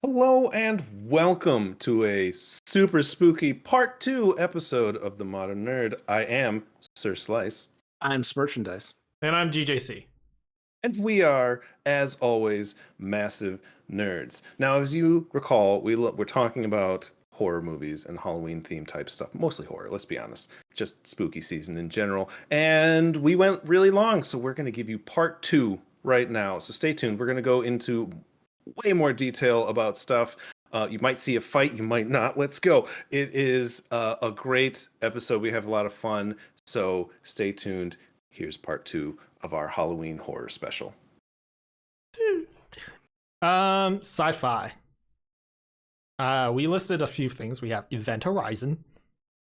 Hello and welcome to a super spooky part two episode of The Modern Nerd. I am Sir Slice, I'm Smerchandise. And I'm GJC. and we are, as always, massive nerds. Now, as you recall, we're talking about horror movies and Halloween themed type stuff, mostly horror, let's be honest, just spooky season in general. And we went really long, so we're going to give you part two right now. So stay tuned. We're going to go into way more detail about stuff. You might see a fight, you might not. Let's go. It is a great episode. We have a lot of fun. So stay tuned. Here's part two of our Halloween horror special. Sci-fi. We listed a few things. We have Event Horizon,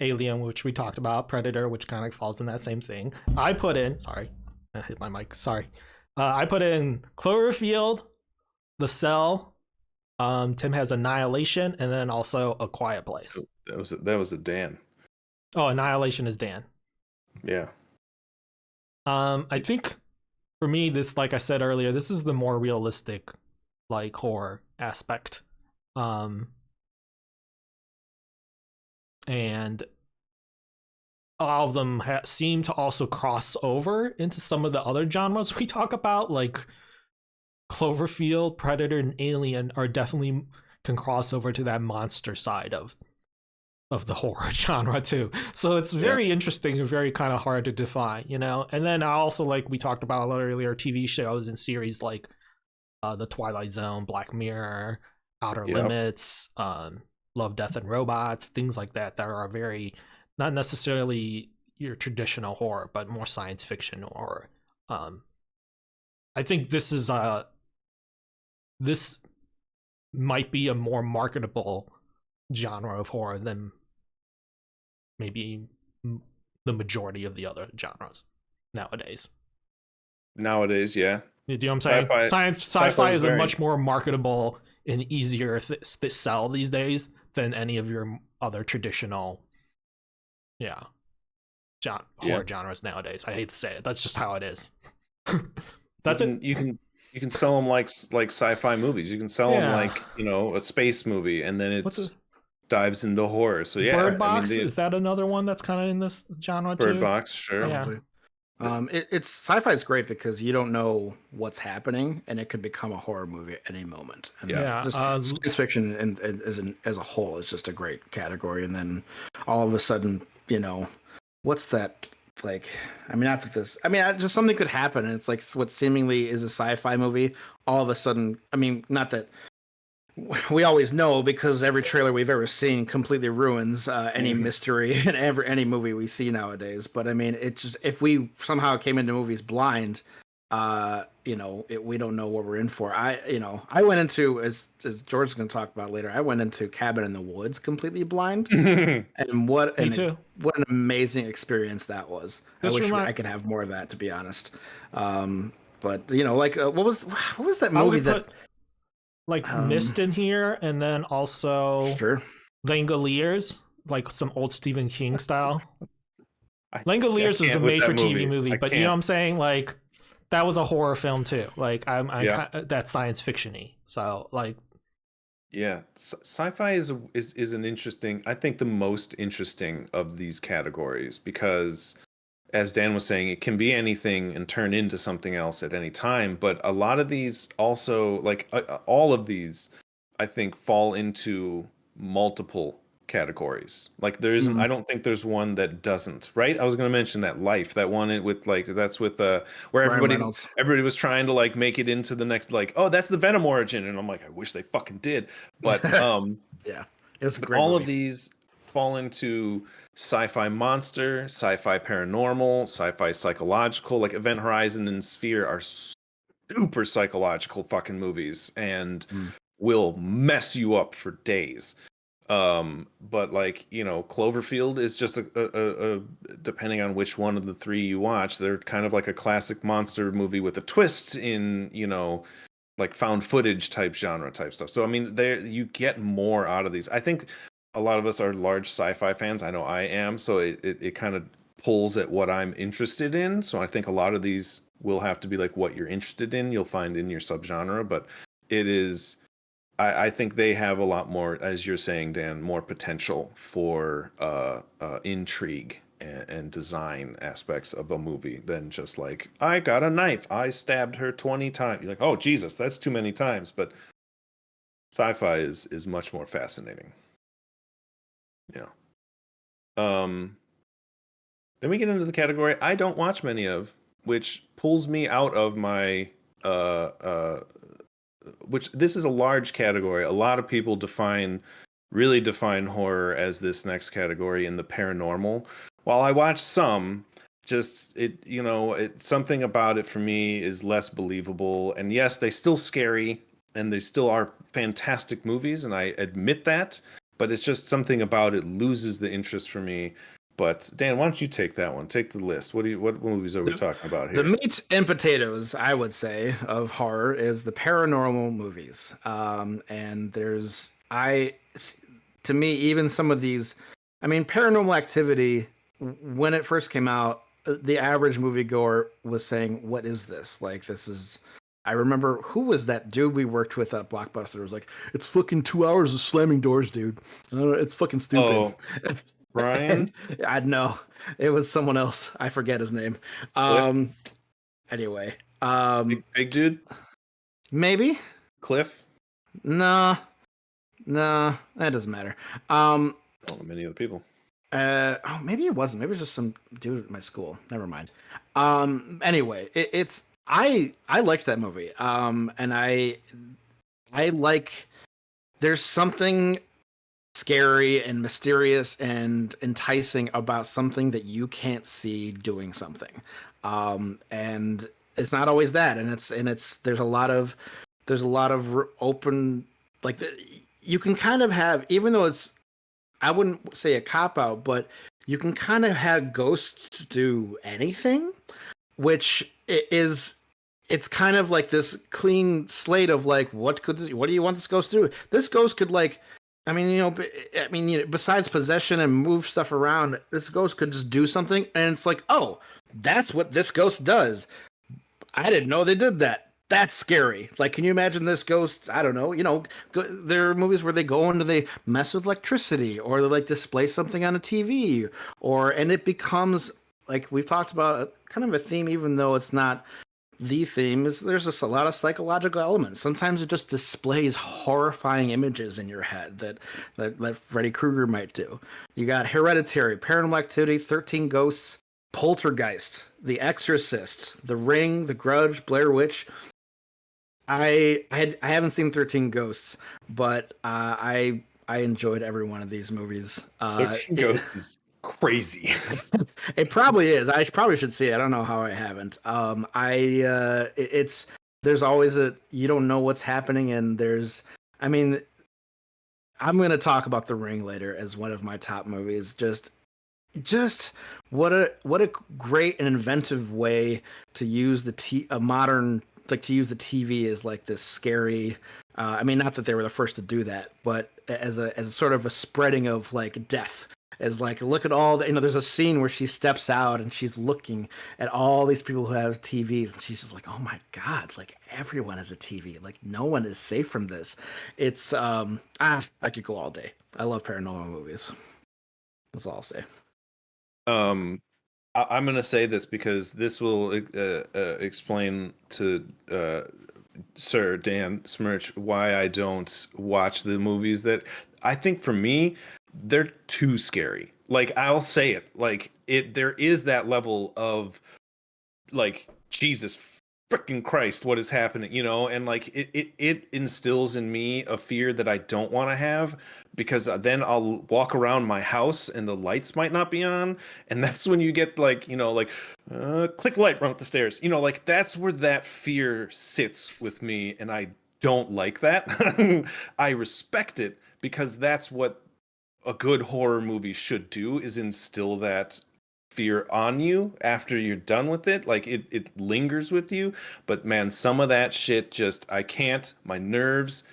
Alien, which we talked about, Predator, which kind of falls in that same thing. I put in, sorry, I hit my mic. Sorry. I put in Cloverfield, The Cell. Tim has Annihilation, and then also A Quiet Place. That was a Dan. Oh, Annihilation is Dan. Yeah. I think for me, this, like I said earlier, this is the more realistic, like, horror aspect. And all of them seem to also cross over into some of the other genres we talk about, like Cloverfield, Predator, and Alien are definitely can cross over to that monster side of the horror genre too. So it's very interesting and very kind of hard to define, you know. And then I also, like we talked about earlier, TV shows and series like The Twilight Zone, Black Mirror, Outer Limits, Love, Death, and Robots, things like that are very not necessarily your traditional horror, but more science fiction horror. I think this might be a more marketable genre of horror than maybe the majority of the other genres nowadays. Nowadays, yeah. You know what I'm saying? Sci-fi is a much more marketable and easier to sell these days than any of your other traditional, horror genres nowadays. I hate to say it. That's just how it is. That's it. You can sell them like sci-fi movies. You can sell them like, a space movie, and then dives into horror. So yeah, Bird Box, is that another one that's kind of in this genre too? Bird Box, sure. Yeah. It's sci-fi is great because you don't know what's happening, and it could become a horror movie at any moment. And science fiction and as a whole is just a great category. And then all of a sudden, what's that? Like, just something could happen, and it's like what seemingly is a sci-fi movie. All of a sudden, not that we always know, because every trailer we've ever seen completely ruins any mystery in any movie we see nowadays. But it just, if we somehow came into movies blind, we don't know what we're in for. I went into, as George's going to talk about later, I went into Cabin in the Woods completely blind, and what an amazing experience that was. I wish I could have more of that, to be honest. But what was that movie that? Mist in here, and then also Langoliers, like some old Stephen King style. Langoliers is a made-for-TV movie, but you know what I'm saying? Like, that was a horror film too. Like, that's science fiction-y. So, like, yeah, sci-fi is an interesting. I think the most interesting of these categories, because, as Dan was saying, it can be anything and turn into something else at any time. But a lot of these also, like all of these, I think fall into multiple categories. Like I don't think there's one that doesn't. Right? I was going to mention that Life, that one with that's with where everybody was trying to like make it into the next, like, oh, that's the Venom origin, and I'm like, I wish they fucking did. But yeah, it was a great all movie. of these fall into sci-fi monster, sci-fi paranormal, sci-fi psychological. Like Event Horizon and Sphere are super psychological fucking movies and will mess you up for days. But like, Cloverfield is just a depending on which one of the three you watch, they're kind of like a classic monster movie with a twist in, like found footage type genre type stuff. So there you get more out of these. I think a lot of us are large sci-fi fans. I know I am. So it kind of pulls at what I'm interested in. So I think a lot of these will have to be like what you're interested in, you'll find in your subgenre. But it is I think they have a lot more, as you're saying, Dan, more potential for intrigue and design aspects of a movie than just like, I got a knife, I stabbed her 20 times. You're like, oh Jesus, that's too many times. But sci-fi is much more fascinating. Yeah. Then we get into the category I don't watch many of, which pulls me out of my which this is a large category. A lot of people really define horror as this next category in the paranormal. While I watch some, just something about it for me is less believable. And yes, they still scary and they still are fantastic movies, and I admit that, but it's just something about it loses the interest for me. But Dan, why don't you take that one? Take the list. What movies are we talking about here? The meat and potatoes, I would say, of horror is the paranormal movies. And to me, even some of these, I mean, Paranormal Activity, when it first came out, the average moviegoer was saying, "What is this? Like, this is." I remember, who was that dude we worked with at Blockbuster? It was like, "It's fucking 2 hours of slamming doors, dude. It's fucking stupid." Oh. Brian? I know. It was someone else. I forget his name. Anyway. Big dude? Maybe? Cliff? Nah, that doesn't matter. Many other people. Maybe it wasn't. Maybe it was just some dude at my school. Never mind. Anyway, I liked that movie. And I like, there's something scary and mysterious and enticing about something that you can't see doing something. And it's not always that. And there's a lot of open, like, you can kind of have, even though it's, I wouldn't say a cop out, but you can kind of have ghosts do anything, which it's kind of like this clean slate of like, what do you want this ghost to do? This ghost could, like, besides possession and move stuff around, this ghost could just do something, and it's like, oh, that's what this ghost does. I didn't know they did that. That's scary. Like, can you imagine this ghost? I don't know. There are movies where they mess with electricity, or they like display something on a TV, and it becomes, like we've talked about, kind of a theme, even though it's not the theme, is there's just a lot of psychological elements. Sometimes it just displays horrifying images in your head that Freddy Krueger might do. You got Hereditary, Paranormal Activity, 13 Ghosts, Poltergeist, The Exorcist, The Ring, The Grudge, Blair Witch. I haven't seen 13 Ghosts, but I enjoyed every one of these movies. 13 Ghosts is crazy. It probably is. I probably should see it. I don't know how I haven't. There's always you don't know what's happening, and I'm going to talk about The Ring later as one of my top movies. Just what a great and inventive way to use to use the TV as like this scary. Not that they were the first to do that, but as a sort of a spreading of like death. As like, look at all the, there's a scene where she steps out and she's looking at all these people who have TVs, and she's just like, oh my God, like everyone has a TV. Like, no one is safe from this. It's, I could go all day. I love paranormal movies. That's all I'll say. I'm going to say this because this will explain to Sir Dan Smirch why I don't watch the movies that I think, for me, they're too scary. Like, I'll say it, like, there is that level of like, Jesus freaking Christ, what is happening, and like it instills in me a fear that I don't want to have, because then I'll walk around my house and the lights might not be on, and that's when you get like, click light, run up the stairs, like, that's where that fear sits with me, and I don't like that. I respect it, because that's what a good horror movie should do, is instill that fear on you after you're done with it. Like, it lingers with you. But man, some of that shit, just, I can't. My nerves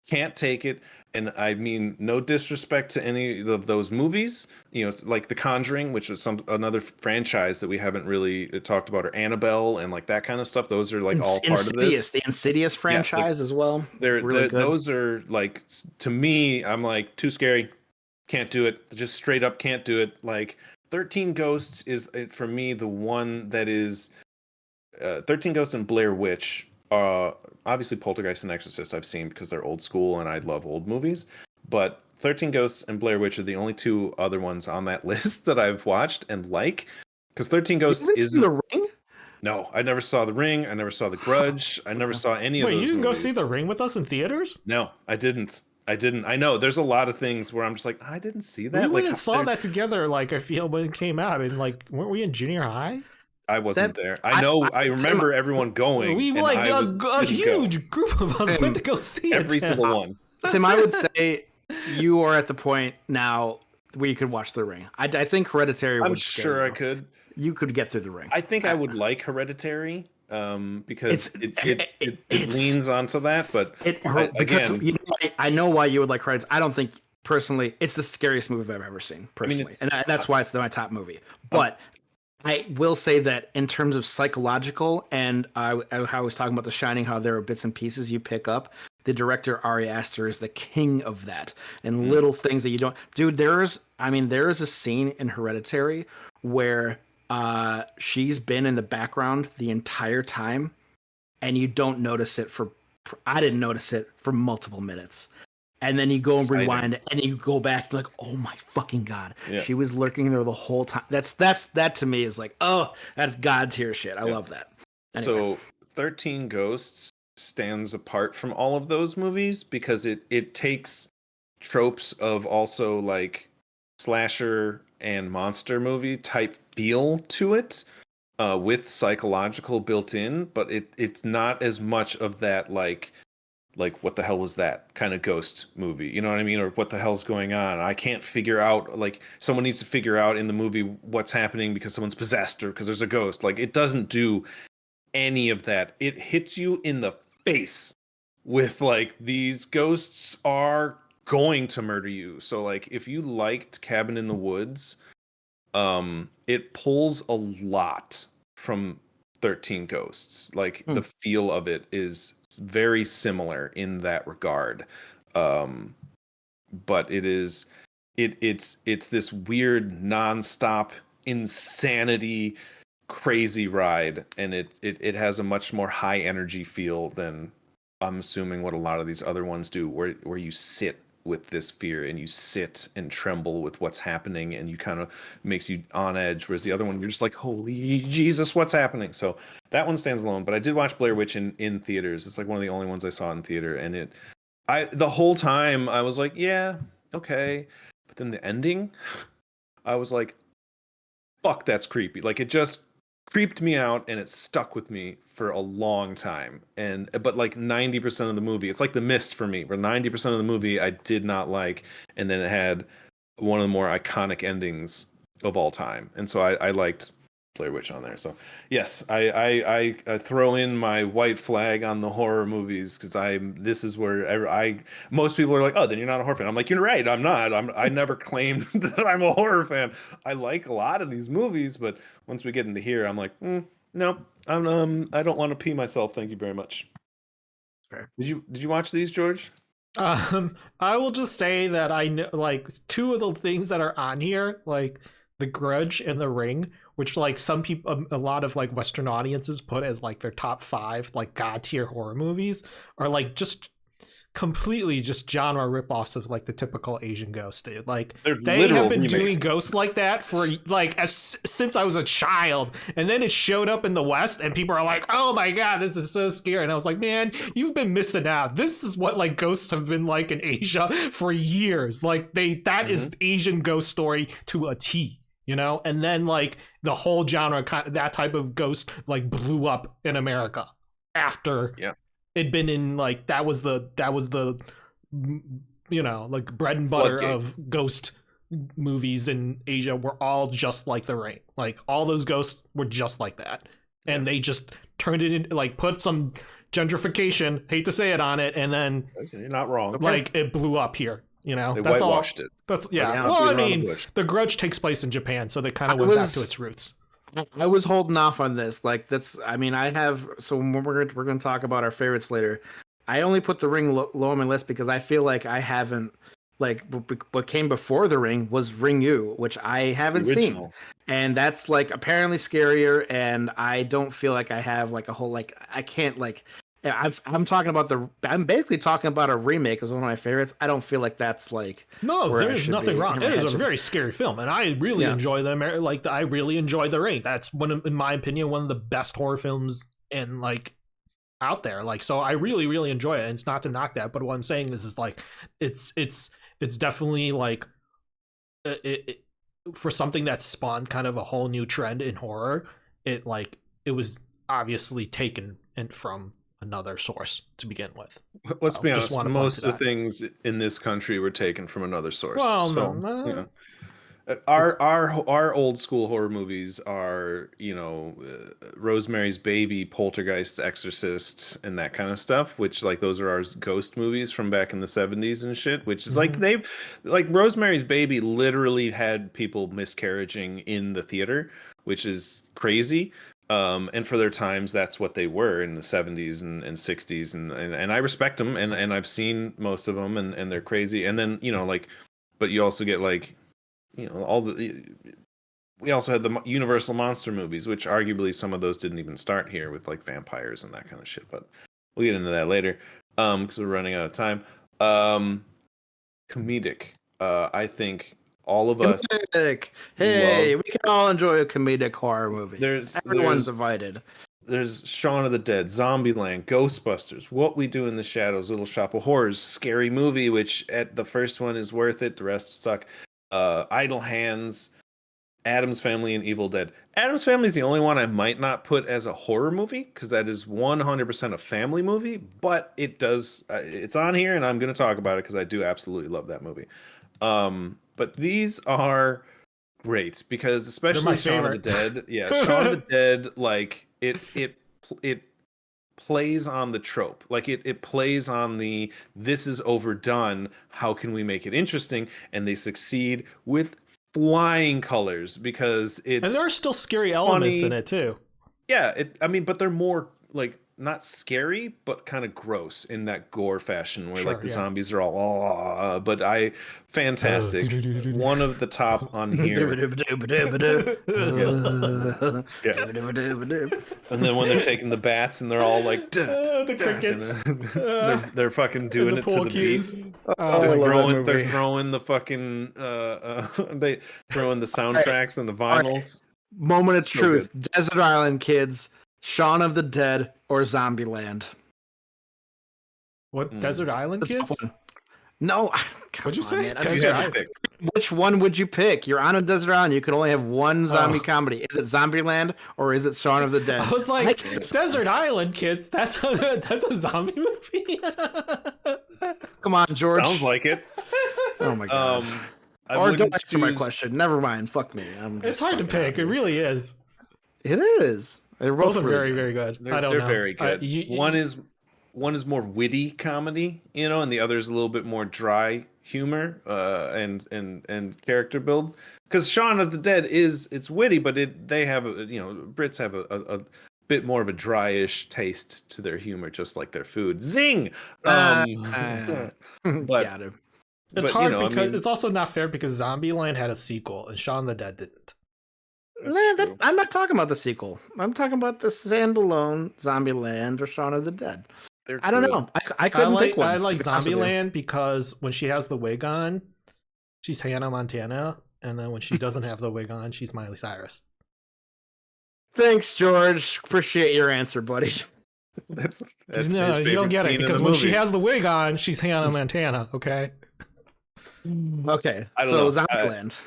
Can't take it. And I mean, no disrespect to any of those movies, you know, like The Conjuring, which was another franchise that we haven't really talked about, or Annabelle and like that kind of stuff. Those are like all part of this. The Insidious franchise as well. They're really good. Those are like, to me, I'm like, too scary. Can't do it. Just straight up can't do it. Like 13 Ghosts is for me the one that is 13 Ghosts and Blair Witch. Obviously Poltergeist and Exorcist I've seen because they're old school and I love old movies, but 13 Ghosts and Blair Witch are the only two other ones on that list that I've watched and like, because 13 Ghosts isn't The Ring. No, I never saw The Ring. I never saw The Grudge. I never saw any of those. Wait, you didn't movies. go see The Ring with us in theaters? No, I didn't. I know there's a lot of things where I'm just like, I didn't see that. We went and saw that together. Like, I feel when it came out, and like, weren't we in junior high? I wasn't there. I remember everyone going. We like a huge group of us went to go see every single one. Tim, I would say you are at the point now where you could watch The Ring. I think Hereditary. I'm sure I could. You could get through The Ring. I think I would like Hereditary because it leans onto that, but because you know, I know why you would like Hereditary. I don't think personally it's the scariest movie I've ever seen personally, and that's why it's my top movie. But I will say that in terms of psychological, and I was talking about The Shining, how there are bits and pieces you pick up. The director Ari Aster is the king of that, and little things that you don't. Dude, there is a scene in Hereditary where she's been in the background the entire time, and you don't notice it I didn't notice it for multiple minutes. And then you go and rewind and you go back and like, oh my fucking God. Yeah. She was lurking there the whole time. That to me is like, oh, that's God tier shit. I love that. Anyway. So 13 Ghosts stands apart from all of those movies because it takes tropes of also like slasher and monster movie type feel to it, with psychological built in, but it's not as much of that like what the hell was that kind of ghost movie, you know what I mean, or what the hell's going on. I can't figure out, like someone needs to figure out in the movie what's happening because someone's possessed or because there's a ghost. Like it doesn't do any of that. It hits you in the face with like, these ghosts are going to murder you. So like if you liked Cabin in the Woods, it pulls a lot from 13 Ghosts. Like the feel of it is very similar in that regard, but it's this weird nonstop insanity crazy ride, and it has a much more high energy feel than I'm assuming what a lot of these other ones do, where you sit with this fear and you sit and tremble with what's happening, and you kind of makes you on edge, whereas the other one you're just like, holy Jesus, what's happening? So that one stands alone. But I did watch Blair Witch in theaters. It's like one of the only ones I saw in theater, and the whole time I was like, yeah, okay, but then the ending, I was like, fuck, that's creepy. Like it just creeped me out, and it stuck with me for a long time. But like 90% of the movie, it's like The Mist for me, where 90% of the movie I did not like, and then it had one of the more iconic endings of all time, and so I liked Blair Witch on there. So yes, I throw in my white flag on the horror movies, because this is where most people are like, oh, then you're not a horror fan. I'm like, you're right, I'm not. I never claimed that I'm a horror fan. I like a lot of these movies, but once we get into here, I'm like, no, I don't want to pee myself. Thank you very much. Fair. Did you watch these, George? I will just say that I know like two of the things that are on here, like The Grudge and The Ring, which like some people, a lot of like Western audiences put as like their top 5 like god tier horror movies, are like just completely just genre ripoffs of like the typical Asian ghost, dude. Like they have been doing ghosts like that for like since I was a child, and then it showed up in the West and people are like, oh my God, this is so scary. And I was like, man, you've been missing out. This is what like ghosts have been like in Asia for years. Like that is Asian ghost story to a T. You know, and then like the whole genre, that type of ghost like blew up in America after it'd been in like that was the you know, like bread and butter of ghost movies in Asia were all just like The Ring. Like all those ghosts were just like that, and they just turned it in, like put some gentrification. Hate to say it on it, and then you're not wrong. Like it blew up here. You know, they that's whitewashed all. it. That's yeah. Well, I mean, The Grudge takes place in Japan, so they kind of went back to its roots. I was holding off on this. Like that's. I mean, I have. So when we're going to talk about our favorites later. I only put The Ring low on my list because I feel like I haven't. Like what came before The Ring was Ringu, which I haven't seen, and that's like apparently scarier. And I don't feel like I have like a whole like I can't like. I'm talking about I'm basically talking about a remake as one of my favorites. I don't feel like that's like there's nothing wrong. It is a very scary film, and I really enjoy them. Like I really enjoy The Ring. That's in my opinion, one of the best horror films in like out there. Like so, I really really enjoy it. And it's not to knock that, but what I'm saying is like it's definitely like it for something that spawned kind of a whole new trend in horror. It was obviously taken from another source to begin with. Let's be honest, most of the things in this country were taken from another source. Well, so, no. You know, our old school horror movies are, Rosemary's Baby, Poltergeist, Exorcist, and that kind of stuff, which like those are our ghost movies from back in the 70s and shit, which is like Rosemary's Baby literally had people miscarriaging in the theater, which is crazy. And for their times, that's what they were in the 70s and 60s. And I respect them. And I've seen most of them and they're crazy. And then, but you also get like, we also had the Universal monster movies, which arguably some of those didn't even start here with like vampires and that kind of shit. But we'll get into that later because we're running out of time. Comedic. I think all of us. Hey, we can all enjoy a comedic horror movie. Everyone's invited. There's Shaun of the Dead, Zombieland, Ghostbusters, What We Do in the Shadows, Little Shop of Horrors, Scary Movie, which at the first one is worth it. The rest suck. Idle Hands, Addams Family, and Evil Dead. Addams Family is the only one I might not put as a horror movie because that is 100% a family movie, but it does. It's on here, and I'm going to talk about it because I do absolutely love that movie. But these are great because especially Shaun of the Dead. Yeah, Shaun of the Dead, like it plays on the trope. Like it plays on the this is overdone, how can we make it interesting? And they succeed with flying colors because it's and there are still scary elements in it too. Yeah, but they're more like not scary, but kind of gross in that gore fashion where the zombies are all fantastic. One of the top on here. And then when they're taking the bats and they're all like the crickets. They're fucking doing it to the beat. They're throwing the fucking they throwing the soundtracks and the vinyls. Moment of truth. Desert Island Kids, Shaun of the Dead, or Zombieland? What Desert Island Kids? No, what'd you say? Which one would you pick? You're on a desert island. You can only have one zombie comedy. Is it Zombieland or is it Shaun of the Dead? I was like, Desert Island Kids. That's a zombie movie. Come on, George. Sounds like it. Oh my god. Or don't answer my question. Never mind. Fuck me. It's hard to pick. It really is. It is. They're both very, very good. They're very good. One is more witty comedy, and the other is a little bit more dry humor and character build. Because Shaun of the Dead it's witty, but they have Brits have a bit more of a dryish taste to their humor, just like their food. Zing. Got him. It's hard because it's also not fair because Zombieland had a sequel and Shaun of the Dead didn't. I'm not talking about the sequel. I'm talking about the standalone Zombieland or Shaun of the Dead. I don't know. I couldn't pick one. I like Zombieland because when she has the wig on, she's Hannah Montana, and then when she doesn't have the wig on, she's Miley Cyrus. Thanks, George. Appreciate your answer, buddy. That's no, you don't get it because when she has the wig on, she's Hannah Montana. Okay. Okay. So Zombieland.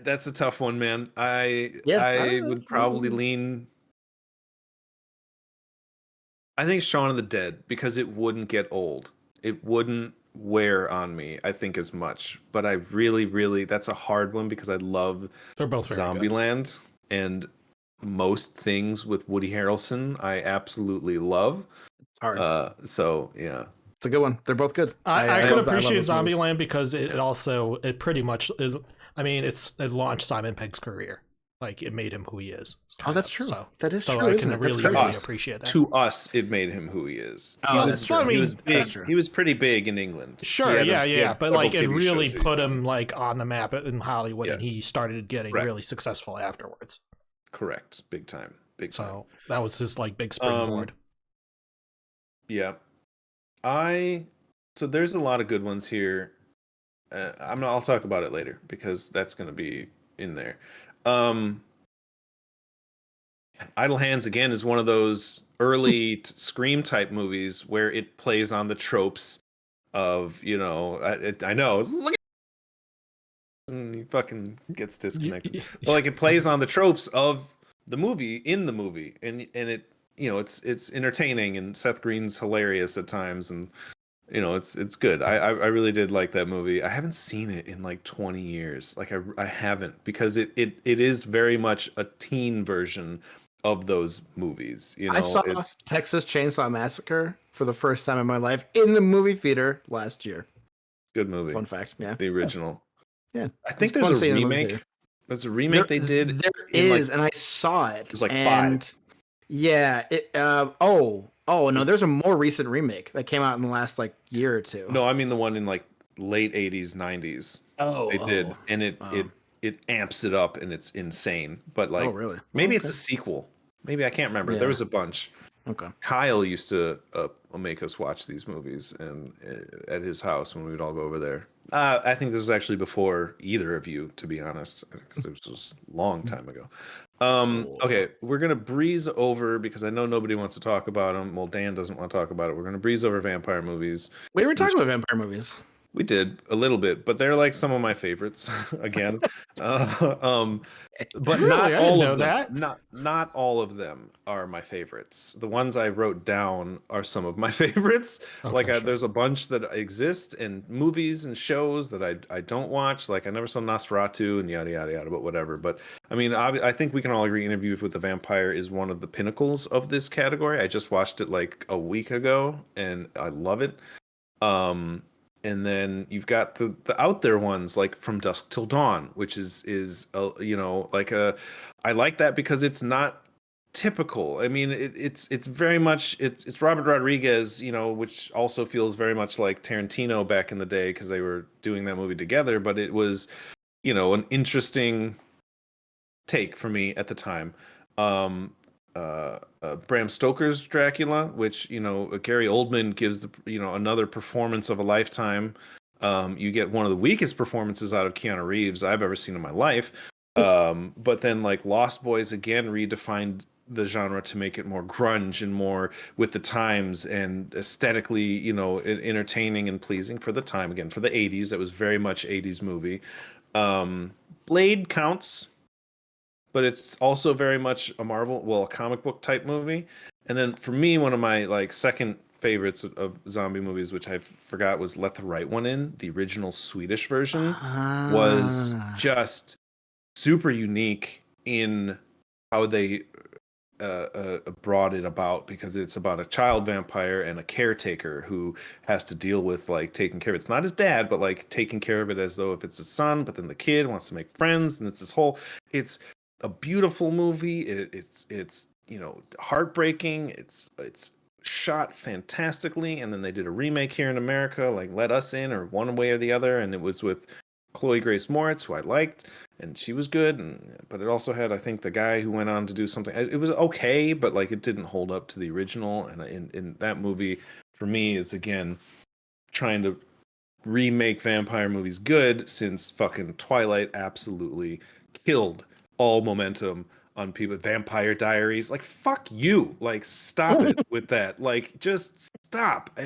That's a tough one, man. I would probably lean. I think Shaun of the Dead because it wouldn't get old. It wouldn't wear on me, I think, as much. But I really, really, that's a hard one because I love they're both Zombieland, and most things with Woody Harrelson I absolutely love. It's hard. So yeah, it's a good one. They're both good. I can appreciate Zombieland because it pretty much is. I mean, it launched Simon Pegg's career. Like, it made him who he is. Oh, that's true. So, that is true. I can really appreciate that. To us, it made him who he is. That's true. I mean, he was big. He was pretty big in England. Sure, yeah. But like, it really put him like on the map in Hollywood, and he started getting really successful afterwards. Correct. Big time. So that was his like big springboard. Yeah. So there's a lot of good ones here. I'll talk about it later because that's going to be in there. Idle Hands again is one of those early Scream type movies where it plays on the tropes of, I know, look at, and he fucking gets disconnected. But like, it plays on the tropes of the movie in the movie, and it, it's entertaining, and Seth Green's hilarious at times, and it's good. I really did like that movie. I haven't seen it in like 20 years. Like I haven't, because it is very much a teen version of those movies. I saw Texas Chainsaw Massacre for the first time in my life in the movie theater last year. Good movie. Fun fact, yeah. The original. Yeah. I think there's a remake. There's a remake they did. There is, and I saw it. It was like 5. Yeah. No, there's a more recent remake that came out in the last like year or two. No, I mean the one in like late 80s, 90s. They did, and it amps it up, and it's insane. But like, really? Maybe it's a sequel. Maybe, I can't remember. Yeah. There was a bunch. Okay. Kyle used to make us watch these movies and at his house when we would all go over there. I think this was actually before either of you, to be honest, because it was just a long time ago. Okay, we're gonna breeze over because I know nobody wants to talk about them. Well, Dan doesn't want to talk about it. We're gonna breeze over vampire movies. We were talking about vampire movies. We did a little bit, but they're like some of my favorites again. But not all of them. Not all of them are my favorites. The ones I wrote down are some of my favorites. Okay, there's a bunch that exist in movies and shows that I don't watch. Like, I never saw Nosferatu and yada yada yada, but whatever. But I mean, I think we can all agree Interview with the Vampire is one of the pinnacles of this category. I just watched it like a week ago, and I love it. And then you've got the out there ones like From Dusk Till Dawn, which is I like that because it's not typical. I mean, it's very much it's Robert Rodriguez, which also feels very much like Tarantino back in the day because they were doing that movie together. But it was, an interesting take for me at the time. Bram Stoker's Dracula, which Gary Oldman gives another performance of a lifetime. You get one of the weakest performances out of Keanu Reeves I've ever seen in my life. But then like Lost Boys again redefined the genre to make it more grunge and more with the times and aesthetically, entertaining and pleasing for the time. Again, for the 80s, that was very much 80s movie. Blade counts, but it's also very much a comic book type movie. And then for me, one of my like second favorites of zombie movies, which I forgot, was Let the Right One In. The original Swedish version was just super unique in how they brought it about, because it's about a child vampire and a caretaker who has to deal with like taking care of it. It's not his dad, but like taking care of it as though if it's his son, but then the kid wants to make friends, and it's this whole, it's a beautiful movie. It's heartbreaking. It's shot fantastically, and then they did a remake here in America, like Let Us In, or one way or the other, and it was with Chloe Grace Moritz, who I liked, and she was good. But it also had, I think, the guy who went on to do something. It was okay, but like it didn't hold up to the original. And in that movie, for me, is again trying to remake vampire movies good, since fucking Twilight absolutely killed all momentum on people. Vampire Diaries, like, fuck you, like, stop it with that, like, just stop.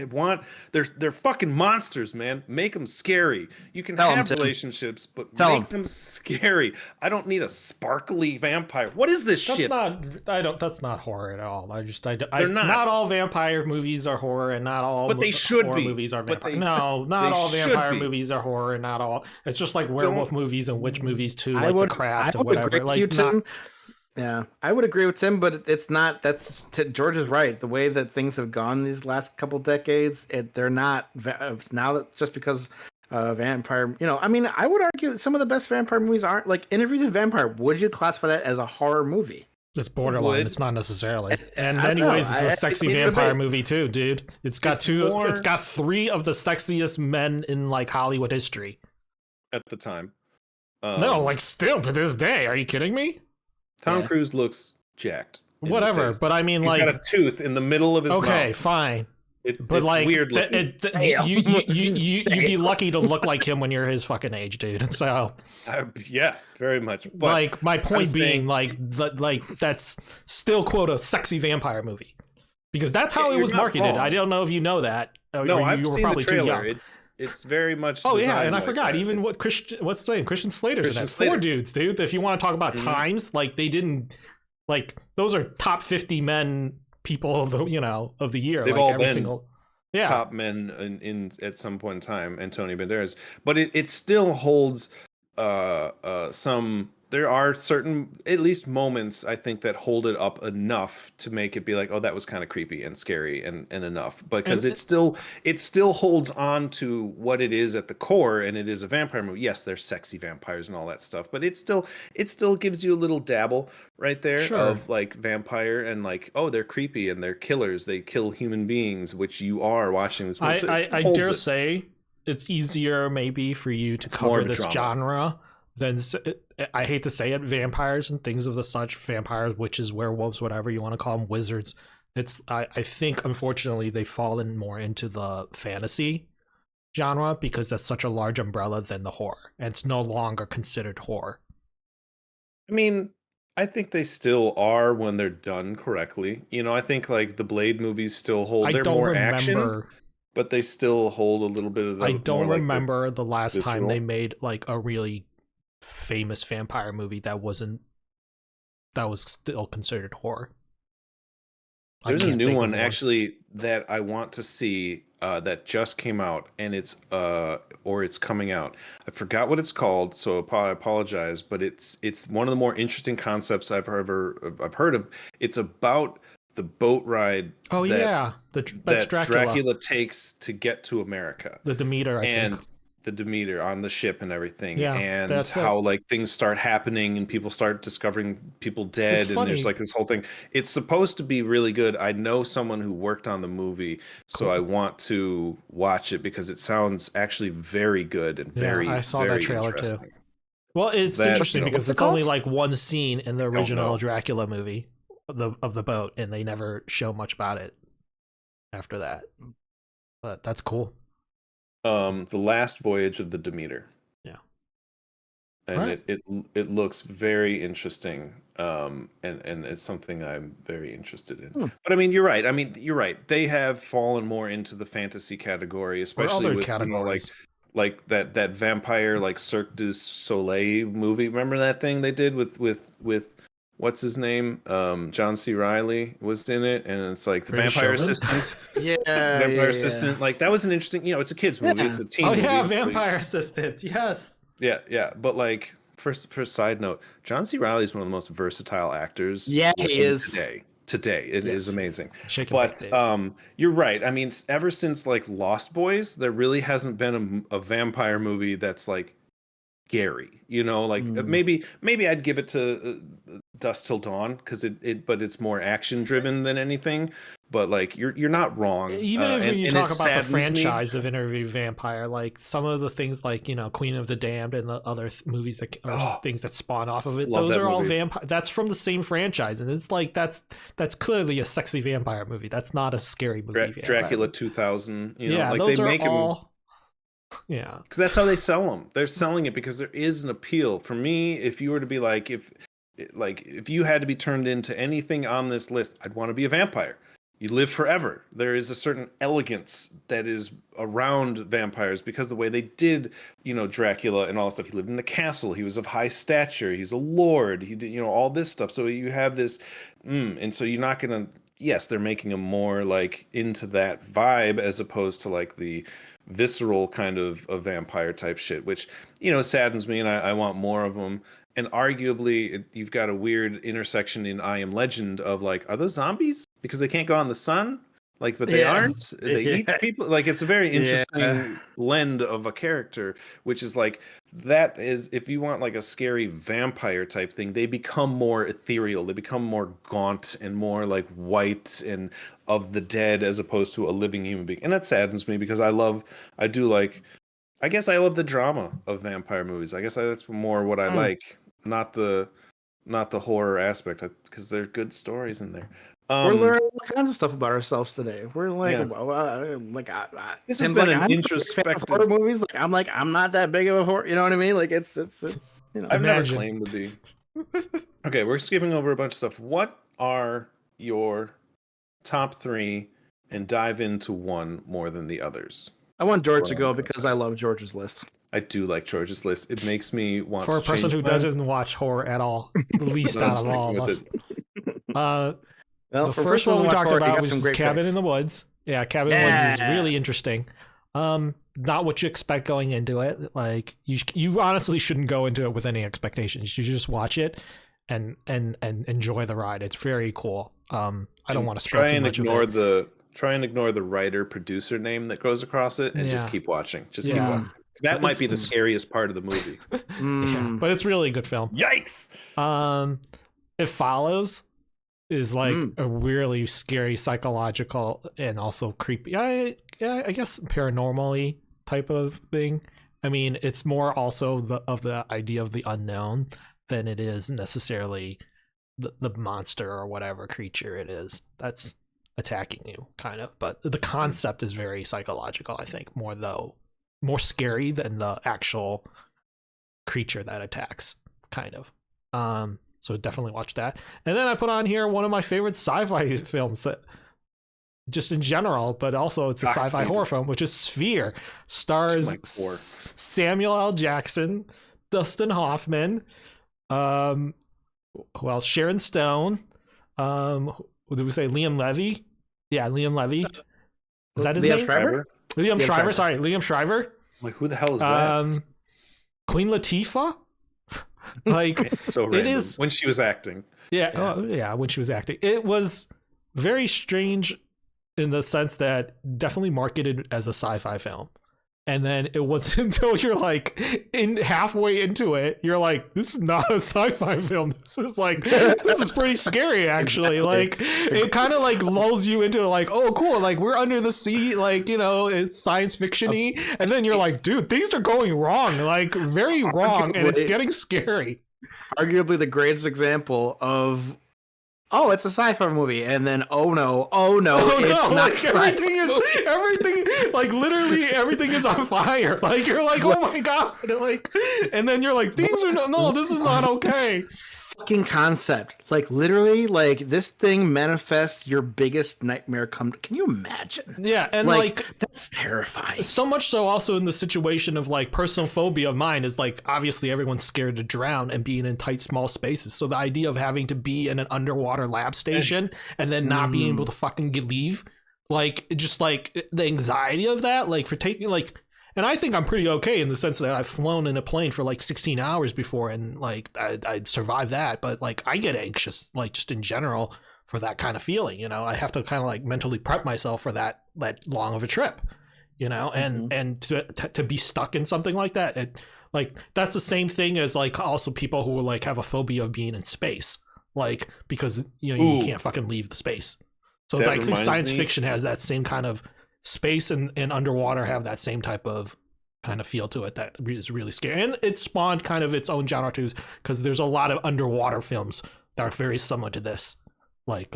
They're fucking monsters, man. Make them scary. You can have relationships, but make them scary. I don't need a sparkly vampire. What is this shit? That's not horror at all. Not all vampire movies are horror, and not all but they should horror be movies are vampire. Not all vampire movies are horror, and not all. It's just like werewolf movies and witch movies too, like The Craft and whatever. Like, Yeah, I would agree with Tim, but it's not. George is right. The way that things have gone these last couple decades, they're not now that just because vampire. I mean, I would argue some of the best vampire movies aren't like Interview with the Vampire. Would you classify that as a horror movie? It's borderline. It's not necessarily. And anyways, it's a sexy vampire movie too, dude. It's got It's got 3 of the sexiest men in like Hollywood history at the time. No, like still to this day. Are you kidding me? Tom Cruise looks jacked. Whatever, but I mean, he's like, got a tooth in the middle of his mouth. Okay, fine. But it's like weird looking. You'd be lucky to look like him when you're his fucking age, dude. So yeah, very much. But like my point being, like that's still quote a sexy vampire movie because that's how it was marketed. Wrong. I don't know if you know that. No, I've seen the trailer. It's very much. Oh yeah, and I forgot even what what's the name? Christian Slater's in that. 4 dudes, dude. If you want to talk about times, like they didn't, like those are top 50 men. People of the of the year. They've like all every been single top men in at some point in time. Antonio Banderas, but it still holds some. There are certain at least moments I think that hold it up enough to make it be like, oh, that was kind of creepy and scary and enough, because it still holds on to what it is at the core, and it is a vampire movie. Yes, there's sexy vampires and all that stuff, but it still gives you a little dabble right there of like vampire and like, oh, they're creepy and they're killers. They kill human beings, which you are watching this movie. I dare say it's easier maybe for you to cover this genre than, I hate to say it, vampires and things of the such, vampires, witches, werewolves, whatever you want to call them, wizards. I think unfortunately they've fallen more into the fantasy genre because that's such a large umbrella than the horror, and it's no longer considered horror. I mean, I think they still are when they're done correctly. I think like the Blade movies still hold. They're more action, but they still hold a little bit of the. I don't remember the last time they made like a really famous vampire movie that was still considered horror. There's a new one actually that I want to see that just came out, and it's coming out. I forgot what it's called, so I apologize, but it's one of the more interesting concepts I've heard of. It's about the boat ride. Oh that Dracula. Dracula takes to get to America. The Demeter, I think. The Demeter on the ship and everything, and how like things start happening and people start discovering people dead, and there's like this whole thing. It's supposed to be really good. I know someone who worked on the movie, so I want to watch it because it sounds actually very good and very. I saw that trailer too. Well, it's interesting because it's only like one scene in the original Dracula movie of the boat, and they never show much about it after that. But that's cool. The Last Voyage of the Demeter. Yeah. And it looks very interesting. And it's something I'm very interested in. But I mean, you're right. They have fallen more into the fantasy category, especially with like that vampire like Cirque du Soleil movie. Remember that thing they did with what's his name? John C. Reilly was in it, and it's like the vampire assistant. Vampire assistant. Like that was an interesting. It's a kids movie. It's a teen movie. Oh yeah, vampire assistant. Yes. Yeah. But like, for a side note, John C. Reilly is one of the most versatile actors. Yeah, he is Today, it is amazing. But you're right. I mean, ever since like Lost Boys, there really hasn't been a vampire movie that's like scary. Maybe I'd give it to Dusk Till Dawn because but it's more action driven than anything. But like you're not wrong. Even if you talk about the franchise of Interview Vampire, like some of the things like Queen of the Damned and the other movies that things that spawn off of it, those are all vampire. That's from the same franchise, and it's like that's clearly a sexy vampire movie. That's not a scary movie. Dracula 2000. Like those they are make all. Yeah, because that's how they sell them. They're selling it because there is an appeal. For me, if you were to be like, if you had to be turned into anything on this list, I'd want to be a vampire. You live forever. There is a certain elegance that is around vampires because the way they did, Dracula and all that stuff. He lived in a castle. He was of high stature. He's a lord. He did, all this stuff. So you have this, and so you're not gonna. Yes, they're making him more like into that vibe as opposed to like the visceral kind of vampire type shit, which saddens me, and I want more of them. and arguably you've got a weird intersection in I Am Legend of like, are those zombies because they can't go on the sun? Like, but they aren't. They eat people. Like, it's a very interesting blend of a character, which is like, that is, if you want like a scary vampire type thing, they become more ethereal. They become more gaunt and more like white and of the dead as opposed to a living human being. And that saddens me because I guess I love the drama of vampire movies. I guess that's more what I like, not the horror aspect, because there are good stories in there. We're learning all kinds of stuff about ourselves today. We're like, this has been an introspective horror movies. Like, I'm not that big of a horror. You know what I mean? Like, it's you know. I've never claimed to be. Okay, we're skipping over a bunch of stuff. What are your top 3, and dive into one more than the others? I want George to go because I love George's list. I do like George's list. It makes me want for a person who doesn't watch horror at all, the least out of all of us. The first one we talked about was Cabin in the Woods. Yeah, Cabin in the Woods is really interesting. Not what you expect going into it. Like, you honestly shouldn't go into it with any expectations. You should just watch it and enjoy the ride. It's very cool. I don't want to spoil too much of it. Try and ignore the writer producer name that goes across it, and just keep watching. Keep watching. That might be the scariest part of the movie. Yeah, but it's really a good film. Yikes! It Follows is like a really scary, psychological, and also creepy. I guess paranormally type of thing. I mean, it's more also the idea of the unknown than it is necessarily the monster or whatever creature it is that's attacking you, kind of. But the concept is very psychological, I think, more scary than the actual creature that attacks, kind of. So definitely watch that. And then I put on here one of my favorite sci-fi films, that just in general, but also it's a sci-fi horror film, which is Sphere. Stars Samuel L. Jackson, Dustin Hoffman, who else? Sharon Stone. What did we say? Liam Levy? Yeah, Liam Levy. Is that his name? Shriver? Liam Shriver. Sorry, Liam Shriver. Like, who the hell is that? Queen Latifah. Like, so random. It is when she was acting. Yeah, when she was acting. It was very strange in the sense that definitely marketed as a sci-fi film. And then it wasn't until you're like halfway into it, you're like, this is not a sci-fi film. This is pretty scary, actually. Like, it kind of like lulls you into like, oh, cool. Like, we're under the sea, like, you know, it's science fiction-y. And then you're like, dude, things are going wrong, like very wrong. And it's getting scary. Arguably the greatest example of, oh, it's a sci-fi movie, and then it's not. Like, everything, like literally everything is on fire. Like, you're like, oh my god, and then you're like, these are no, this is not okay. Fucking concept, like literally, like this thing manifests your biggest nightmare. Can you imagine? Yeah, and like that's terrifying. So much so, also in the situation of like personal phobia of mine is like, obviously everyone's scared to drown and being in tight small spaces. So the idea of having to be in an underwater lab station and then not being able to fucking leave, like, just like the anxiety of that, like for taking like. And I think I'm pretty okay in the sense that I've flown in a plane for like 16 hours before, and like I survived that. But like, I get anxious, like just in general, for that kind of feeling. You know, I have to kind of like mentally prep myself for that long of a trip. You know, and to be stuck in something like that, like that's the same thing as like also people who like have a phobia of being in space, like because you can't fucking leave the space. So like, I think science fiction has that same kind of. Space and underwater have that same type of kind of feel to it that is really scary, and it spawned kind of its own genre too, because there's a lot of underwater films that are very similar to this. Like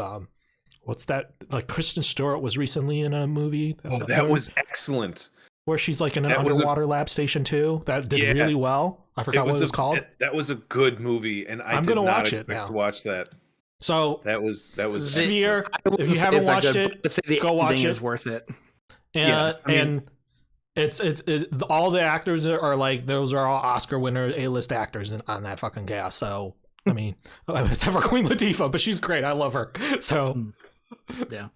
what's that, like Kristen Stewart was recently in a movie that was excellent, where she's like in an underwater lab station too, that did really well. I forgot what it was called. That was a good movie, and I'm did not expect to watch that. So that was Sphere. If you haven't watched it, go watch it. Is worth it. And it's all the actors are like, those are all Oscar winner A-list actors on that fucking cast. So I mean, except for Queen Latifah, but she's great. I love her. So yeah,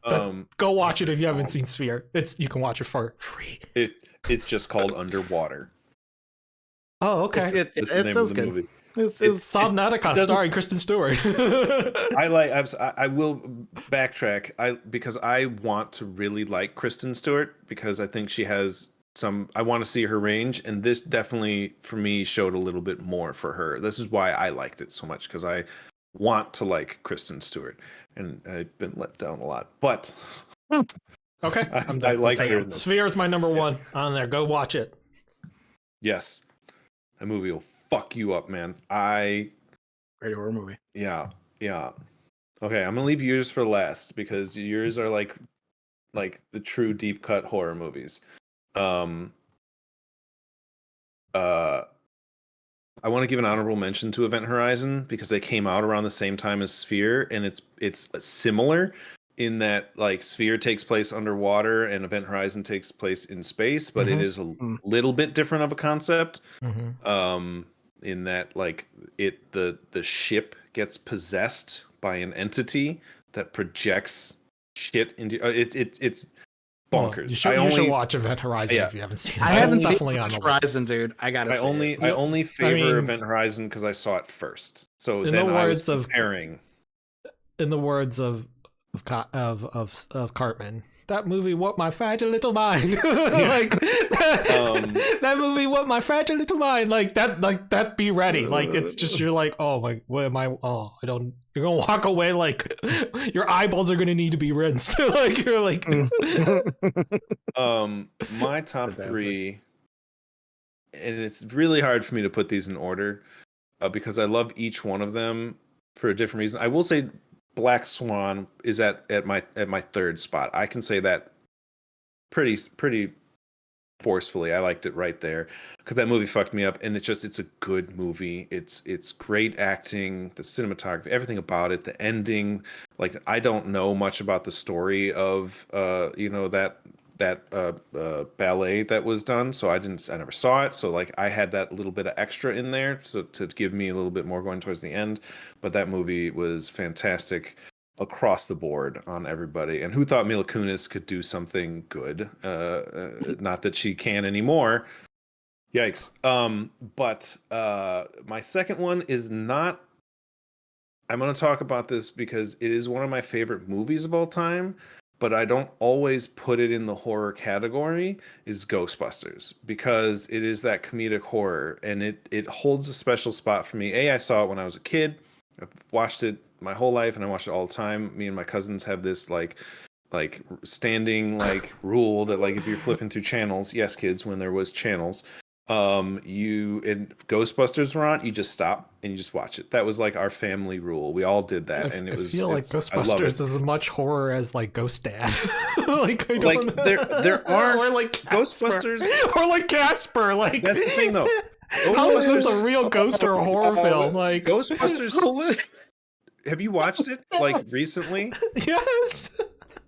go watch it if you haven't seen Sphere. You can watch it for free. It's just called Underwater. Oh, okay. It sounds good. Movie. It's Subnautica starring Kristen Stewart. I will backtrack. Because I want to really like Kristen Stewart because I think she has I want to see her range, and this definitely for me showed a little bit more for her. This is why I liked it so much, because I want to Kristen Stewart, and I've been let down a lot. But okay, I like her. Sphere is my number one on there. Go watch it. Yes, that movie will fuck you up, man. Great horror movie. Yeah. Okay, I'm gonna leave yours for last because yours are like the true deep cut horror movies. I want to give an honorable mention to Event Horizon because they came out around the same time as Sphere, and it's similar in that Sphere takes place underwater and Event Horizon takes place in space, but it is a little bit different of a concept. In that the ship gets possessed by an entity that projects shit into it's bonkers. You should watch Event Horizon if you haven't seen it. I haven't seen definitely on Event Horizon, dude. I only favor Event Horizon because I saw it first. So then I was comparing. In the words of Cartman, that movie what my fragile little mind. That movie what my fragile little mind. That be ready. It's just you're what am I? Oh, I don't. You're gonna walk away your eyeballs are gonna need to be rinsed. My top three, and it's really hard for me to put these in order because I love each one of them for a different reason. I will say Black Swan is at my third spot. I can say that pretty forcefully. I liked it right there because that movie fucked me up, and it's a good movie. It's great acting, the cinematography, everything about it, the ending. I don't know much about the story of that ballet that was done, so I never saw it, so I had that little bit of extra in there to give me a little bit more going towards the end. But that movie was fantastic across the board on everybody. And who thought Mila Kunis could do something good? Not that she can anymore. Yikes. But my second one is not. I'm going to talk about this because it is one of my favorite movies of all time, but I don't always put it in the horror category, is Ghostbusters, because it is that comedic horror, and it holds a special spot for me. I saw it when I was a kid. I've watched it my whole life, and I watch it all the time. Me and my cousins have this standing rule that if you're flipping through channels, yes kids, when there was channels, Ghostbusters were on, you just stop and you just watch it. That was our family rule. We all did that. I feel like Ghostbusters is as much horror as Ghost Dad. There are or Ghostbusters or Casper. That's the thing though. How is this a real ghost or a horror film? Ghostbusters. Have you watched it recently? Yes.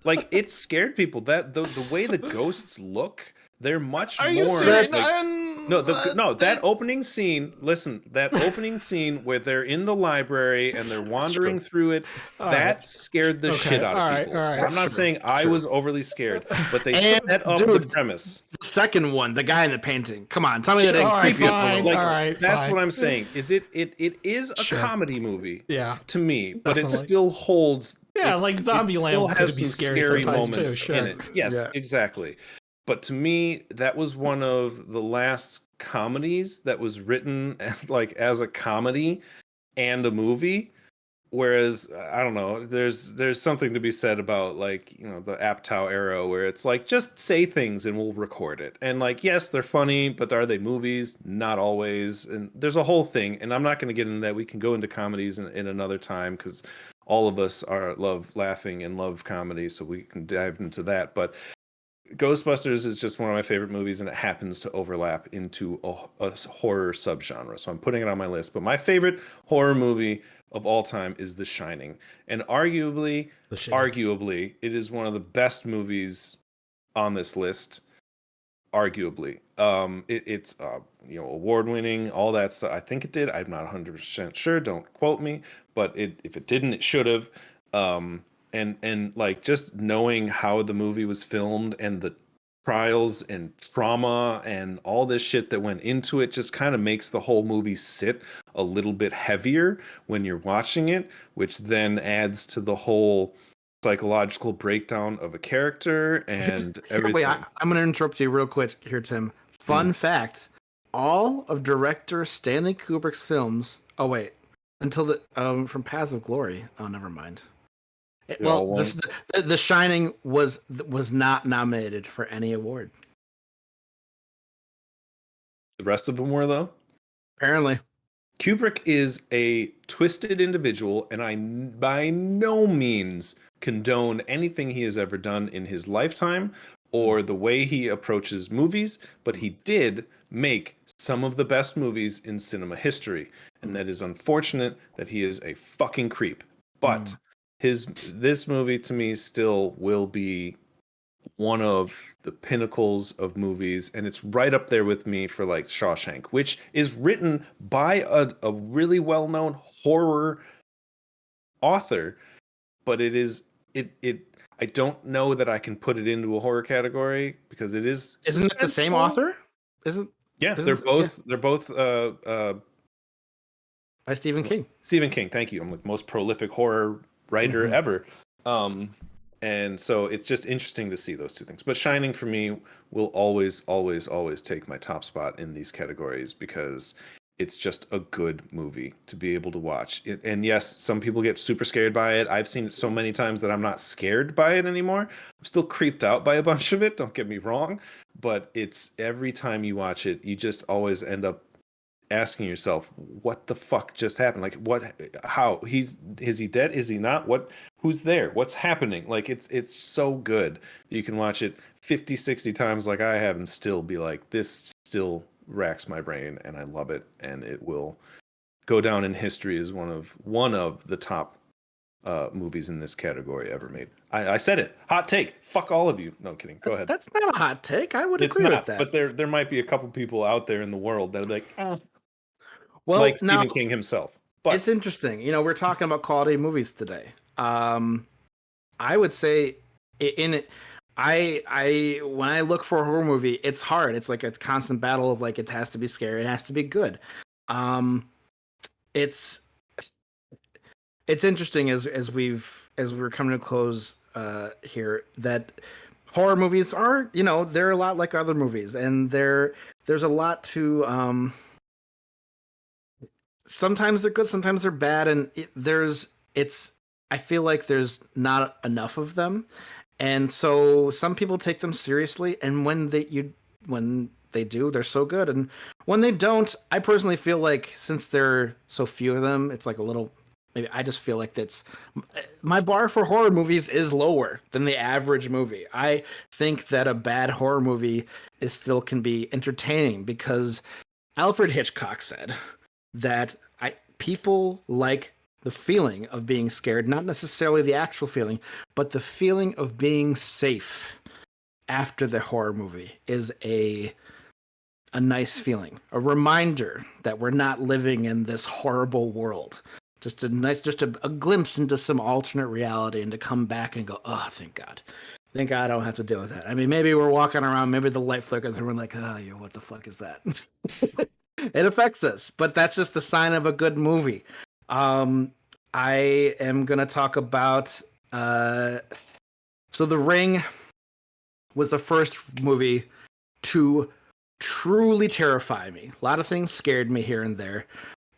It scared people. That the way the ghosts look, they're much more. Are you serious? That opening scene. Listen, that opening scene where they're in the library and they're wandering through it. Scared the shit out of people. I'm not saying I was overly scared, but they set up the premise. The second one, the guy in the painting. Come on, tell me that didn't creep you up. That's what I'm saying. Is it is a comedy movie? Yeah. To me, but it still holds. Yeah, Zombieland could be scary moments too. in it. Yes, exactly. But to me, that was one of the last comedies that was written as a comedy and a movie. Whereas I don't know, there's something to be said about the Apatow era where it's just say things and we'll record it. And yes, they're funny, but are they movies? Not always. And there's a whole thing. And I'm not going to get into that. We can go into comedies in another time because all of us love laughing and love comedy, so we can dive into that. But Ghostbusters is just one of my favorite movies, and it happens to overlap into a horror subgenre. So I'm putting it on my list. But my favorite horror movie of all time is The Shining. And arguably, it is one of the best movies on this list. Arguably. It's award-winning, all that stuff. I think it did. I'm not 100% sure. Don't quote me. But if it didn't, it should have. And just knowing how the movie was filmed and trials and trauma and all this shit that went into it just kind of makes the whole movie sit a little bit heavier when you're watching it, which then adds to the whole psychological breakdown of a character and everything. Wait, I'm going to interrupt you real quick here, Tim. Fun fact: all of director Stanley Kubrick's films. Oh wait, until the from Paths of Glory. Oh, never mind. The Shining was not nominated for any award. The rest of them were, though? Apparently. Kubrick is a twisted individual, and I by no means condone anything he has ever done in his lifetime or the way he approaches movies, but he did make some of the best movies in cinema history, and that is unfortunate that he is a fucking creep. But this movie to me still will be one of the pinnacles of movies, and it's right up there with me for like Shawshank, which is written by a really well-known horror author, but I don't know that I can put it into a horror category because it is. Isn't it the same author? They're both by Stephen King. Stephen King, thank you. I'm the most prolific horror writer ever. And so it's just interesting to see those two things. But Shining for me will always, always, always take my top spot in these categories because it's just a good movie to be able to watch. And yes, some people get super scared by it. I've seen it so many times that I'm not scared by it anymore. I'm still creeped out by a bunch of it, don't get me wrong. But it's every time you watch it, you just always end up asking yourself, what the fuck just happened? Like, is he dead? Is he not? Who's there? What's happening? Like, it's so good. You can watch it 50, 60 times like I have and still be like, this still racks my brain and I love it. And it will go down in history as one of the top movies in this category ever made. I said it. Hot take. Fuck all of you. No, kidding. Go ahead. That's not a hot take. I would agree with that. But there might be a couple people out there in the world that are like, well, like Stephen King himself. But it's interesting. We're talking about quality movies today. I would say when I look for a horror movie, it's hard. It's like a constant battle of like, it has to be scary, it has to be good. It's interesting as we're coming to close here that horror movies are, they're a lot like other movies, and there's a lot to sometimes they're good, sometimes they're bad, and I feel like there's not enough of them, and so some people take them seriously, and when they do, they're so good, and when they don't, I personally feel like since there are so few of them, it's like a little. Maybe I just feel like my bar for horror movies is lower than the average movie. I think that a bad horror movie still can be entertaining because Alfred Hitchcock said that people like the feeling of being scared, not necessarily the actual feeling, but the feeling of being safe after the horror movie is a nice feeling, a reminder that we're not living in this horrible world. Just a glimpse into some alternate reality, and to come back and go, oh, thank God I don't have to deal with that. I mean, maybe we're walking around, maybe the light flickers, and we're like, oh, what the fuck is that? It affects us, but that's just a sign of a good movie. I am gonna talk about. So The Ring was the first movie to truly terrify me. A lot of things scared me here and there.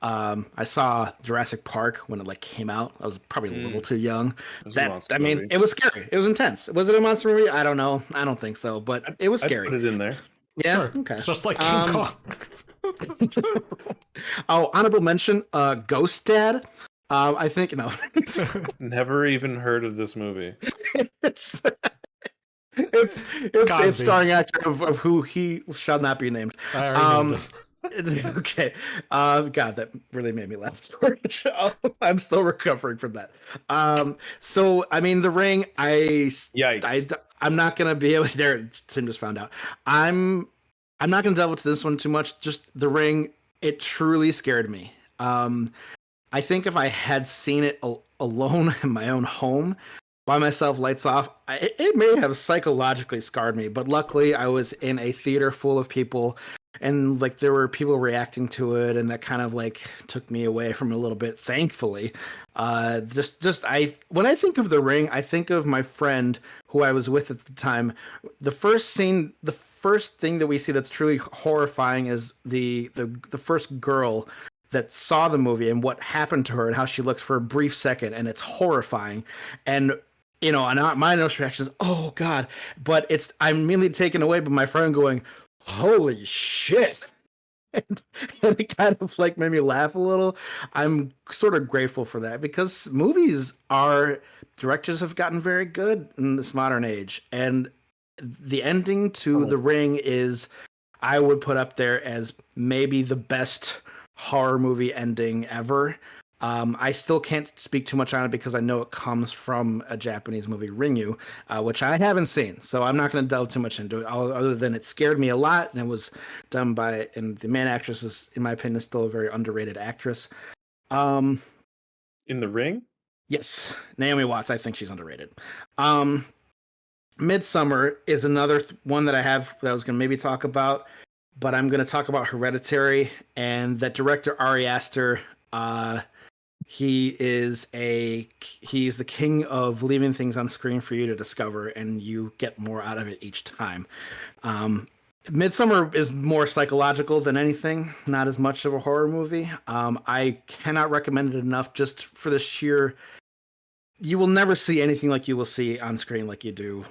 I saw Jurassic Park when it came out. I was probably a little too young. It was scary. It was intense. Was it a monster movie? I don't know. I don't think so, but it was scary. I'd put it in there. Yeah. Sure. Okay. Just like King Kong. Oh, honorable mention. Ghost Dad. I think Never even heard of this movie. It's starring actor of who he shall not be named. Okay. God, that really made me laugh. I'm still recovering from that. So I mean, The Ring. Yikes. I'm not gonna be able. There, Tim just found out. I'm not gonna delve into this one too much. Just The Ring. It truly scared me. I think if I had seen it alone in my own home, by myself, lights off. It may have psychologically scarred me, but luckily I was in a theater full of people, and like there were people reacting to it, and that kind of like took me away from it a little bit. Thankfully, when I think of The Ring, I think of my friend who I was with at the time. The first thing that we see that's truly horrifying is the first girl that saw the movie and what happened to her and how she looks for a brief second, and it's horrifying. And and my initial reaction is, oh God, but I'm immediately taken away by my friend going, holy shit. And it kind of like made me laugh a little. I'm sort of grateful for that, because directors have gotten very good in this modern age. And the ending to The Ring is, I would put up there as maybe the best horror movie ending ever. I still can't speak too much on it because I know it comes from a Japanese movie, Ringu, which I haven't seen, so I'm not going to delve too much into it, other than it scared me a lot, and it was done and the main actress is, in my opinion, still a very underrated actress. In The Ring? Yes, Naomi Watts, I think she's underrated. Midsommar is another one that I was going to maybe talk about, but I'm going to talk about Hereditary, and that director Ari Aster. He's the king of leaving things on screen for you to discover, and you get more out of it each time. Midsommar is more psychological than anything, not as much of a horror movie. I cannot recommend it enough, just for the sheer, you will never see anything like you will see on screen like you do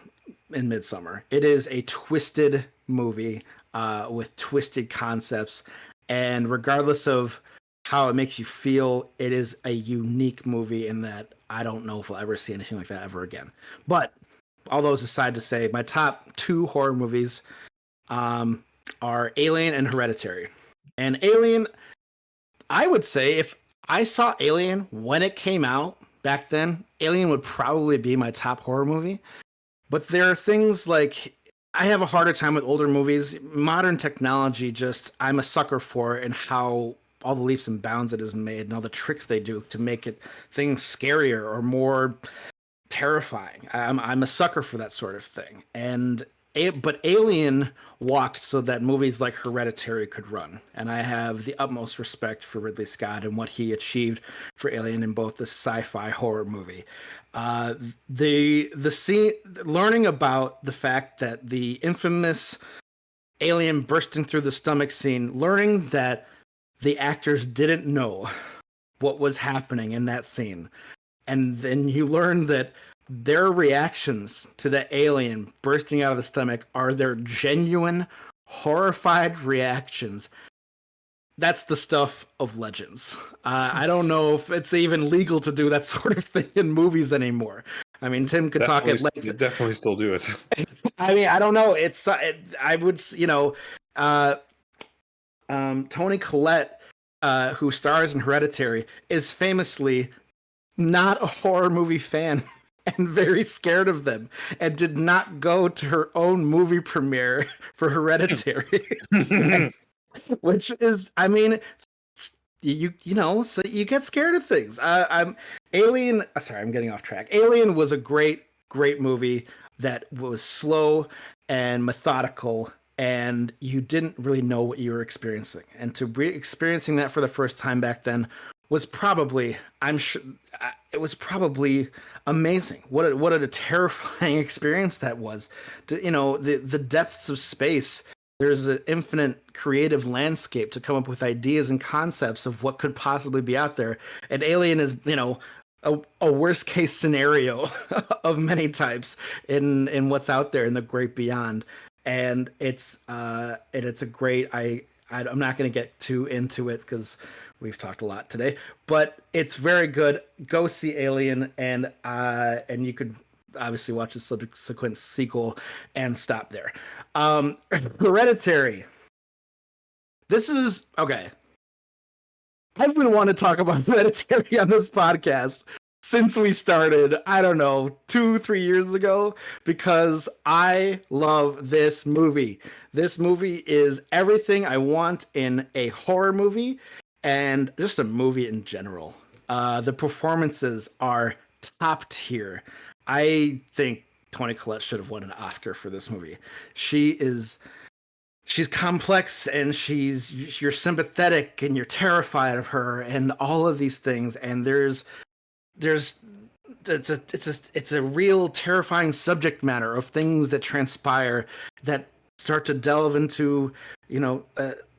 in Midsommar. It is a twisted movie with twisted concepts, and regardless of how it makes you feel, it is a unique movie in that I don't know if we'll ever see anything like that ever again. But all those aside to say, my top 2 horror movies are Alien and Hereditary. And Alien, I would say if I saw Alien when it came out back then, Alien would probably be my top horror movie. But there are things like, I have a harder time with older movies. Modern technology, I'm a sucker for it, and how all the leaps and bounds it has made, and all the tricks they do to make things scarier or more terrifying. I'm a sucker for that sort of thing. But Alien walked so that movies like Hereditary could run, and I have the utmost respect for Ridley Scott and what he achieved for Alien in both the sci-fi horror movie. The scene, learning about the fact that the infamous alien bursting through the stomach scene, learning that the actors didn't know what was happening in that scene. And then you learn that their reactions to the alien bursting out of the stomach are their genuine, horrified reactions. That's the stuff of legends. I don't know if it's even legal to do that sort of thing in movies anymore. I mean, Tim could talk at length. You definitely still do it. I mean, I don't know. I would, Toni Collette, who stars in Hereditary, is famously not a horror movie fan and very scared of them, and did not go to her own movie premiere for Hereditary. Which is, I mean, so you get scared of things. Alien. Sorry, I'm getting off track. Alien was a great movie that was slow and methodical, and you didn't really know what you were experiencing. And to be experiencing that for the first time back then was probably, I'm sure, it was probably amazing. What a terrifying experience that was. The depths of space. There's an infinite creative landscape to come up with ideas and concepts of what could possibly be out there. And Alien is, a worst case scenario of many types in what's out there in the great beyond. And it's a great, I'm not going to get too into it because we've talked a lot today, but it's very good. Go see Alien, and you could obviously watch the subsequent sequel and stop there. Hereditary. This is okay. I've been wanting to talk about Hereditary on this podcast since we started, I don't know, 2-3 years ago, because I love this movie. This movie is everything I want in a horror movie and just a movie in general. The performances are top tier. I think Toni Collette should have won an Oscar for this movie. She's complex and you're sympathetic and you're terrified of her and all of these things. And it's a real terrifying subject matter of things that transpire that start to delve into,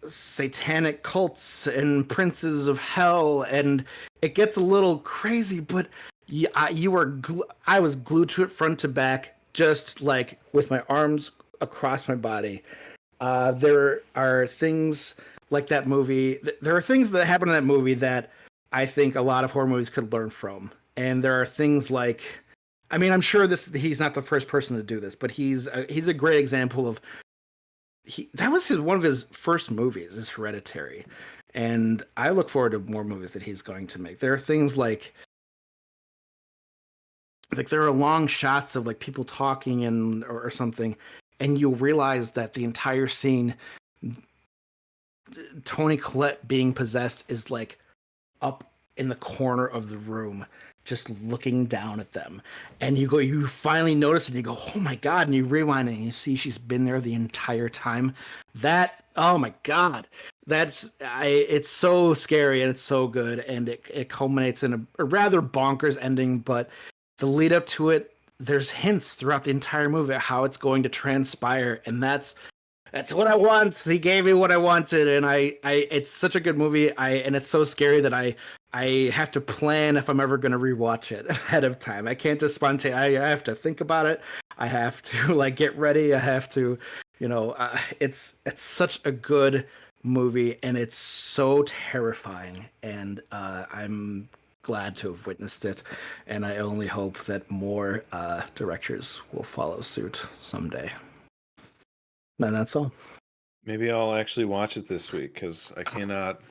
satanic cults and princes of hell, and it gets a little crazy, but I was glued to it front to back, just like with my arms across my body. There are things like that movie. There are things that happen in that movie that I think a lot of horror movies could learn from. And there are things like, I mean, I'm sure he's not the first person to do this, but he's a great example of. That was one of his first movies, is Hereditary, and I look forward to more movies that he's going to make. There are things like there are long shots of like people talking or something, and you realize that the entire scene, Toni Collette being possessed, is like up in the corner of the room, just looking down at them. And you finally notice and you go, oh my God. And you rewind and you see she's been there the entire time. Oh my God. It's so scary and it's so good. And it culminates in a rather bonkers ending, but the lead up to it, there's hints throughout the entire movie of how it's going to transpire. And that's what I want. He gave me what I wanted. And it's such a good movie. And it's so scary that I have to plan if I'm ever going to rewatch it ahead of time. I can't just spontaneously. I have to think about it. I have to get ready. I have to, it's such a good movie and it's so terrifying. And I'm glad to have witnessed it. And I only hope that more directors will follow suit someday. And that's all. Maybe I'll actually watch it this week because I cannot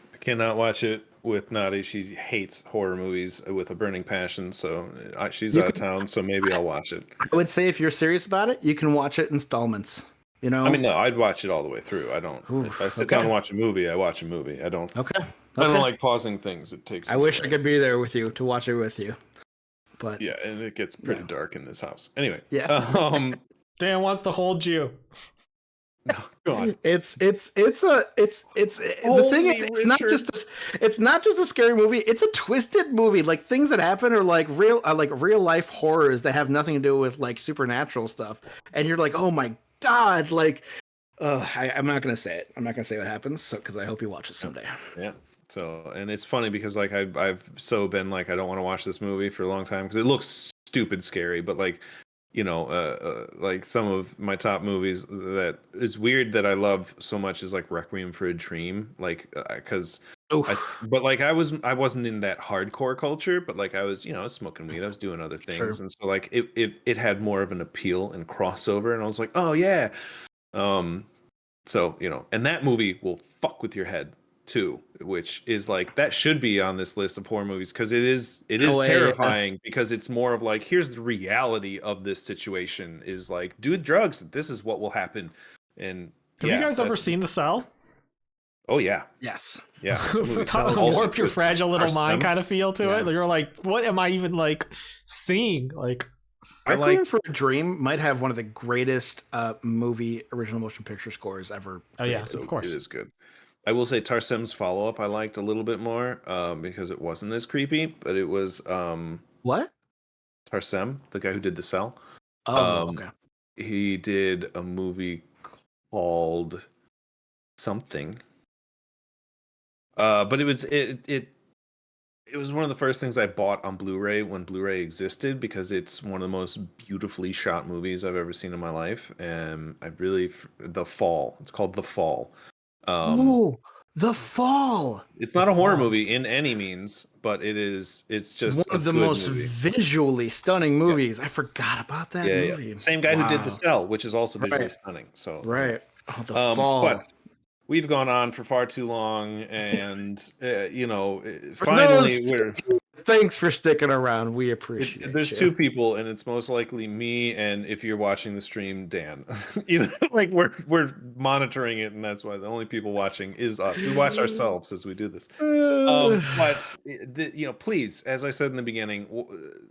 watch it with Nadi. She hates horror movies with a burning passion, so she's out of town. So maybe I'll watch it. I would say if you're serious about it, you can watch it in installments. I mean, no, I'd watch it all the way through. I don't. If I sit down and watch a movie, I watch a movie. I don't. Okay. I don't like pausing things. It takes. I wish I could be there with you to watch it with you, but yeah, and it gets pretty dark in this house. Anyway. Yeah. Dan wants to hold you. No, go on. It's the thing is it's not just a scary movie, it's a twisted movie. Like things that happen are like real life horrors that have nothing to do with like supernatural stuff. And you're like, oh my God, I'm not gonna say it. I'm not gonna say what happens, because I hope you watch it someday. Yeah. So, and it's funny because like I've so been like I don't want to watch this movie for a long time because it looks stupid scary, but like like some of my top movies that is weird that I love so much is like Requiem for a Dream, like because but like I wasn't in that hardcore culture, but like I was I was smoking weed, I was doing other things, and so like it had more of an appeal and crossover, and I was like, oh yeah, so and that movie will fuck with your head too, which is like that should be on this list of horror movies because it is terrifying because it's more of like here's the reality of this situation is like do drugs, this is what will happen. And have you guys ever seen The Cell? Oh yeah. Yes. Yeah. Warp your fragile little mind kind of feel to it. You're like, what am I even like seeing? Like Requiem for a Dream might have one of the greatest movie original motion picture scores ever. Oh yeah, so of course. It is good. I will say Tarsem's follow-up I liked a little bit more because it wasn't as creepy, but it was what? Tarsem, the guy who did The Cell. Okay. He did a movie called something. But it was one of the first things I bought on Blu-ray when Blu-ray existed because it's one of the most beautifully shot movies I've ever seen in my life. And The Fall. It's called The Fall. The Fall. It's not a horror movie in any means, but it's just one of the most visually stunning movies. I forgot about that movie. Yeah. Same guy who did The Cell, which is also visually stunning. So The Fall. But we've gone on for far too long, and finally we're thanks for sticking around. We appreciate There's you. 2 people, and it's most likely me, and if you're watching the stream, Dan. You know, like we're monitoring it, and that's why the only people watching is us. We watch ourselves as we do this. But you know, please, as I said in the beginning,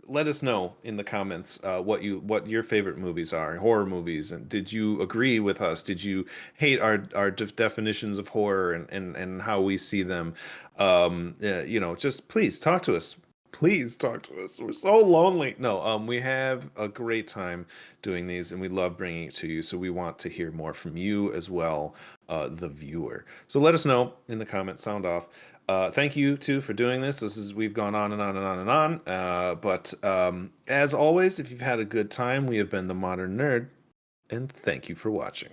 let us know in the comments what your favorite movies are, horror movies, and did you agree with us? Did you hate our definitions of horror and how we see them? You know, just please talk to us. Please talk to us. We're so lonely. No, we have a great time doing these, and we love bringing it to you. So we want to hear more from you as well, the viewer. So let us know in the comments. Sound off. Thank you too for doing this. We've gone on and on and on and on. But as always, if you've had a good time, we have been the Modern Nerd, and thank you for watching.